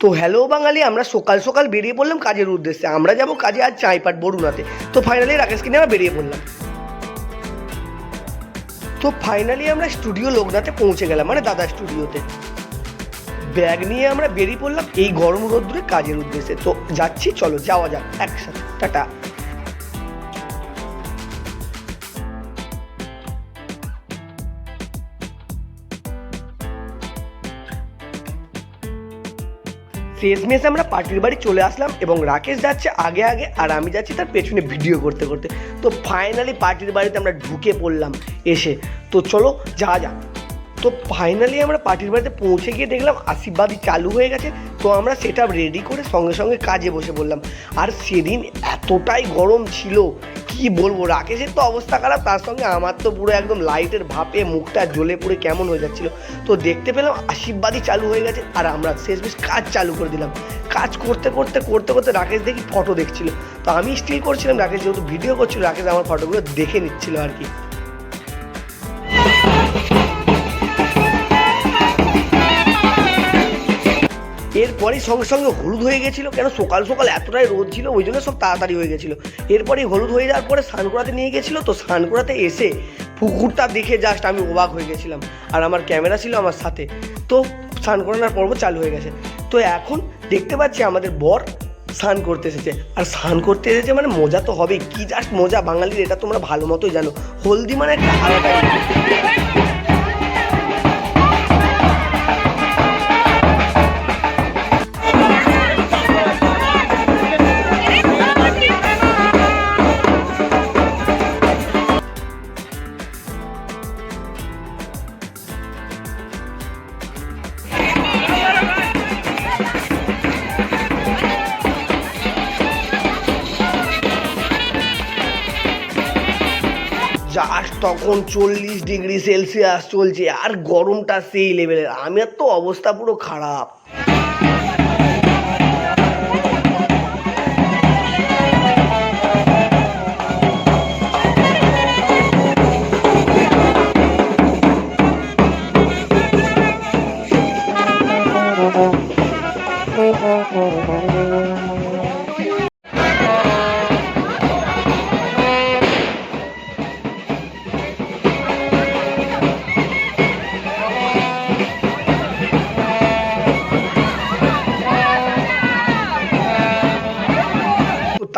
তো হ্যালো বাঙালি, আমরা সকাল সকাল বেরিয়ে পড়লাম কাজের উদ্দেশ্যে। আমরা যাব কাজে আজ চাইপাট বরুণাতে। তো ফাইনালি রাকেশকে নিয়ে আমরা বেরিয়ে পড়লাম। তো ফাইনালি আমরা স্টুডিও লোকনাথে পৌঁছে গেলাম, মানে দাদা স্টুডিওতে। ব্যাগ নিয়ে আমরা বেরিয়ে পড়লাম এই গরম রোদ্দুরে কাজের উদ্দেশ্যে। তো যাচ্ছি, চলো যাওয়া যাক একসাথে। টাটা। শেষমেশ আমরা পার্টির বাড়ি চলে আসলাম এবং রাকেশ যাচ্ছে আগে আগে আর আমি যাচ্ছি তার পেছনে ভিডিও করতে করতে। তো ফাইনালি পার্টির বাড়িতে আমরা ঢুকে পড়লাম এসে। তো চলো যাওয়া যাক। তো ফাইনালি আমরা পার্টির বাড়িতে পৌঁছে গিয়ে দেখলাম আশীর্বাদী চালু হয়ে গেছে। তো আমরা সেটা রেডি করে সঙ্গে সঙ্গে কাজে বসে পড়লাম। আর সেদিন এতটাই গরম ছিল কি বলবো, রাকেশের তো অবস্থা খারাপ, তার সঙ্গে আমার তো পুরো একদম লাইটের ভাপে মুখটা জ্বলে পুড়ে কেমন হয়ে যাচ্ছিল। তো দেখতে পেলাম আশীর্বাদী চালু হয়ে গেছে আর আমরা শেষমেশ কাজ চালু করে দিলাম। কাজ করতে করতে করতে করতে রাকেশ দেখি ফটো দেখছিল। তো আমি স্টিল করছিলাম, রাকেশ যেহেতু ভিডিও করছিল, রাকেশ আমার ফটোগুলো দেখে নিচ্ছিল আর কি। এরপরেই সঙ্গে সঙ্গে হলুদ হয়ে গেছিলো, কেন সকাল সকাল এতটাই রোদ ছিল, ওই জন্য সব তাড়াতাড়ি হয়ে গেছিলো। এরপরেই হলুদ হয়ে যাওয়ার পরে স্নান করাতে নিয়ে গেছিলো। তো স্নান করাতে এসে পুকুরটা দেখে জাস্ট আমি অবাক হয়ে গেছিলাম। আর আমার ক্যামেরা ছিল আমার সাথে। তো স্নান করানোর পর্ব চালু হয়ে গেছে। তো এখন দেখতে পাচ্ছি আমাদের বর স্নান করতে এসেছে। আর স্নান করতে এসেছে মানে মজা তো হবেই, কি জাস্ট মজা বাঙালির, এটা তোমরা ভালো মতোই জানো। হলদি মানে একটা আলাদা। জাস্ট তখন 40°C চলছে আর গরমটা সেই লেভেলের। আমার তো অবস্থা পুরো খারাপ।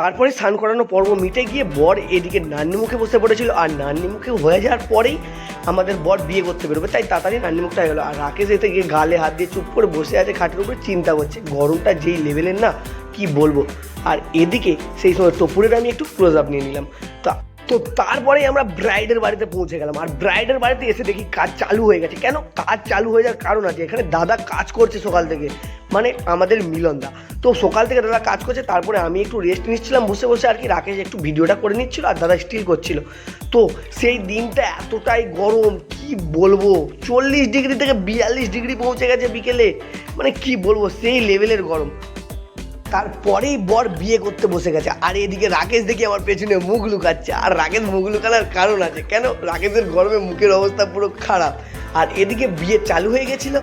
তারপরে স্নান করানো পর্ব মিটে গিয়ে বর এদিকে নান্নি মুখে বসে পড়েছিল। আর নান্নি মুখে হয়ে যাওয়ার পরেই আমাদের বর বিয়ে করতে বেরোবে, তাই তাড়াতাড়ি নান্নি মুখটা হয়ে গেলো। আর রাকেশ এতে গিয়ে গালে হাত দিয়ে চুপ করে বসে আছে খাটের উপরে, চিন্তা করছে। গরমটা যেই লেভেলের না, কি বলবো। আর এদিকে সেই সময় টপুরের আমি একটু ক্লোজ আপ নিয়ে নিলাম। তো তারপরেই আমরা ব্রাইডের বাড়িতে পৌঁছে গেলাম। আর ব্রাইডের বাড়িতে এসে দেখি কাজ চালু হয়ে গেছে। কেন কাজ চালু হয়ে যাওয়ার কারণ আছে, এখানে দাদা কাজ করছে সকাল থেকে, মানে আমাদের মিলনদা। তো সকাল থেকে দাদা কাজ করছে, তারপরে আমি একটু রেস্ট নিচ্ছিলাম বসে বসে আর কি। রাকেশ একটু ভিডিওটা করে নিচ্ছিল আর দাদা স্টিল করছিল। তো সেই দিনটা এতটাই গরম কি বলবো, 40° থেকে 42° পৌঁছে গেছে বিকেলে, মানে কি বলবো সেই লেভেলের গরম। তারপরেই বর বিয়ে করতে বসে গেছে। আর এদিকে রাকেশ দেখি আমার পেছনে মুখ লুকাচ্ছে। আর রাকেশ মুখ লুকানোর কারণ আছে, কেন রাকেশের গরমে মুখের অবস্থা পুরো খারাপ। আর এদিকে বিয়ে চালু হয়ে গেছিল।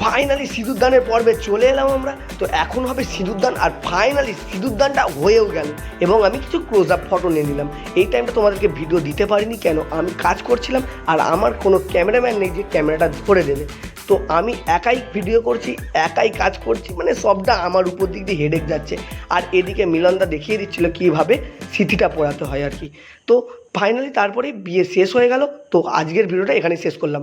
ফাইনালি সিঁদুরদানের পর্বে চলে এলাম আমরা। তো এখন হবে সিঁদুরদান। আর ফাইনালি সিঁদুরদানটা হয়েও গেল এবং আমি কিছু ক্লোজ আপ ফটো নিয়ে নিলাম। এই টাইমটা তোমাদেরকে ভিডিও দিতে পারিনি, কেন আমি কাজ করছিলাম আর আমার কোনো ক্যামেরাম্যান নেই যে ক্যামেরাটা ধরে দেবে। তো আমি একাই ভিডিও করছি, একাই কাজ করছি, মানে সবটা আমার উপর দিক দিয়ে হেডেক যাচ্ছে। আর এদিকে মিলনদা দেখিয়ে দিচ্ছিল কীভাবে সিটিটা পড়াতে হয় আর কি। তো ফাইনালি তারপরে বিয়ে শেষ হয়ে গেল। তো আজকের ভিডিওটা এখানেই শেষ করলাম।